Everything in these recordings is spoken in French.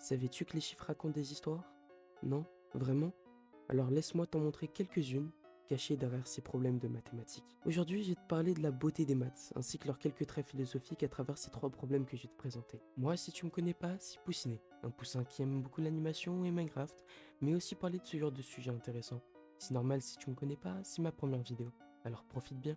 Savais-tu que les chiffres racontent des histoires? Non? Vraiment? Alors laisse-moi t'en montrer quelques-unes cachées derrière ces problèmes de mathématiques. Aujourd'hui, je vais te parler de la beauté des maths, ainsi que leurs quelques traits philosophiques à travers ces trois problèmes que je vais te présenter. Moi, si tu me connais pas, c'est Poussinet, un poussin qui aime beaucoup l'animation et Minecraft, mais aussi parler de ce genre de sujets intéressants. C'est normal si tu me connais pas, c'est ma première vidéo, alors profite bien.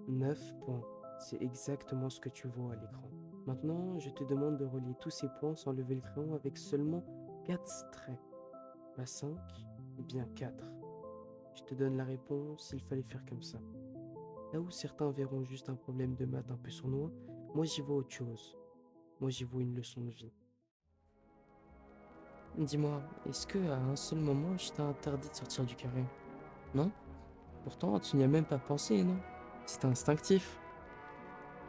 9 points. C'est exactement ce que tu vois à l'écran. Maintenant, je te demande de relier tous ces points sans lever le crayon avec seulement 4 traits. Pas 5, ou bien 4. Je te donne la réponse, il fallait faire comme ça. Là où certains verront juste un problème de maths un peu sournois, moi j'y vois autre chose. Moi j'y vois une leçon de vie. Dis-moi, est-ce que à un seul moment je t'ai interdit de sortir du carré? Non? Pourtant, tu n'y as même pas pensé, non? C'était instinctif.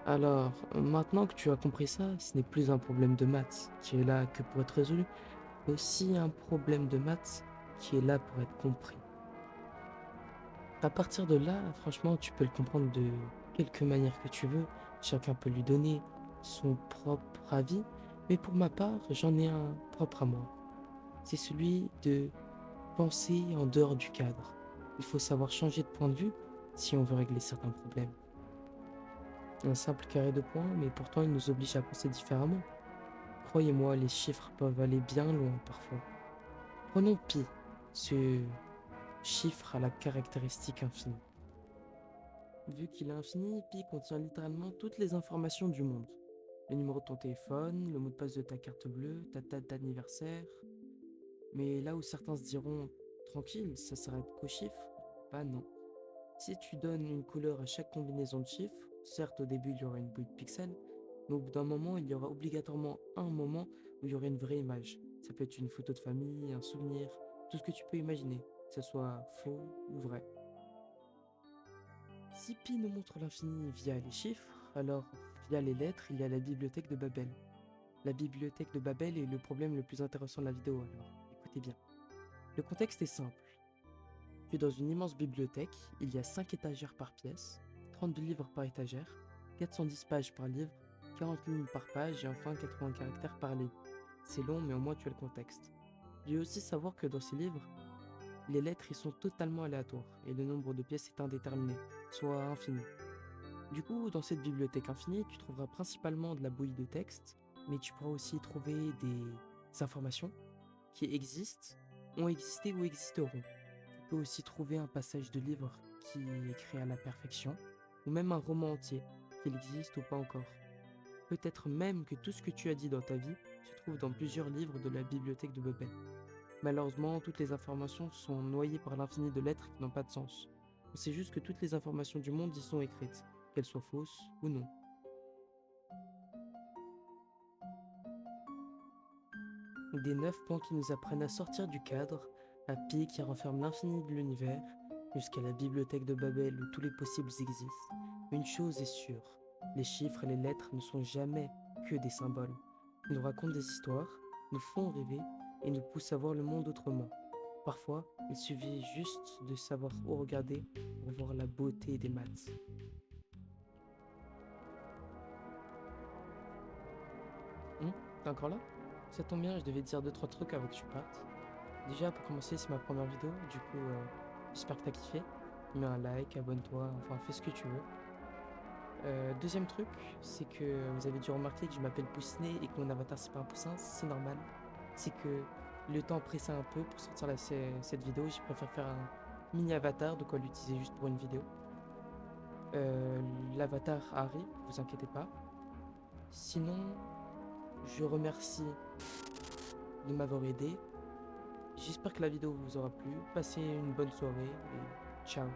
Alors, maintenant que tu as compris ça, ce n'est plus un problème de maths qui est là que pour être résolu, mais aussi un problème de maths qui est là pour être compris. À partir de là, franchement, tu peux le comprendre de quelque manière que tu veux. Chacun peut lui donner son propre avis, mais pour ma part, j'en ai un propre à moi. C'est celui de penser en dehors du cadre. Il faut savoir changer de point de vue si on veut régler certains problèmes. Un simple carré de points, mais pourtant il nous oblige à penser différemment. Croyez-moi, les chiffres peuvent aller bien loin parfois. Prenons pi, ce chiffre à la caractéristique infinie. Vu qu'il est infini, pi contient littéralement toutes les informations du monde. Le numéro de ton téléphone, le mot de passe de ta carte bleue, ta date d'anniversaire. Mais là où certains se diront, tranquille, ça s'arrête qu'aux chiffres, bah non. Si tu donnes une couleur à chaque combinaison de chiffres, certes au début il y aura une bouille de pixels, mais au bout d'un moment il y aura obligatoirement un moment où il y aura une vraie image. Ça peut être une photo de famille, un souvenir, tout ce que tu peux imaginer, que ce soit faux ou vrai. Si pi nous montre l'infini via les chiffres, alors via les lettres il y a la bibliothèque de Babel. La bibliothèque de Babel est le problème le plus intéressant de la vidéo, alors écoutez bien. Le contexte est simple. Puis dans une immense bibliothèque, il y a 5 étagères par pièce, 32 livres par étagère, 410 pages par livre, 40 lignes par page et enfin 80 caractères par ligne. C'est long mais au moins tu as le contexte. Il faut aussi savoir que dans ces livres, les lettres y sont totalement aléatoires et le nombre de pièces est indéterminé, soit infini. Du coup, dans cette bibliothèque infinie, tu trouveras principalement de la bouillie de texte, mais tu pourras aussi trouver des informations qui existent, ont existé ou existeront. Tu peux aussi trouver un passage de livre qui est écrit à la perfection, ou même un roman entier, qu'il existe ou pas encore. Peut-être même que tout ce que tu as dit dans ta vie se trouve dans plusieurs livres de la bibliothèque de Babel. Malheureusement, toutes les informations sont noyées par l'infini de lettres qui n'ont pas de sens. On sait juste que toutes les informations du monde y sont écrites, qu'elles soient fausses ou non. Des 9 points qui nous apprennent à sortir du cadre, à pi qui renferme l'infini de l'univers, jusqu'à la bibliothèque de Babel où tous les possibles existent. Une chose est sûre, les chiffres et les lettres ne sont jamais que des symboles. Ils nous racontent des histoires, nous font rêver et nous poussent à voir le monde autrement. Parfois, il suffit juste de savoir où regarder pour voir la beauté des maths. T'es encore là? Ça tombe bien, je devais te dire deux trois trucs avant que tu partes. Déjà, pour commencer, c'est ma première vidéo, du coup, j'espère que t'as kiffé. Mets un like, abonne-toi, enfin, fais ce que tu veux. Deuxième truc, c'est que vous avez dû remarquer que je m'appelle Poussinet et que mon avatar c'est pas un poussin, c'est normal. C'est que le temps pressait un peu pour sortir cette vidéo, j'ai préféré faire un mini avatar, de quoi l'utiliser juste pour une vidéo. Euh, L'avatar arrive, vous inquiétez pas. Sinon, je remercie de m'avoir aidé. J'espère que la vidéo vous aura plu. Passez une bonne soirée et ciao.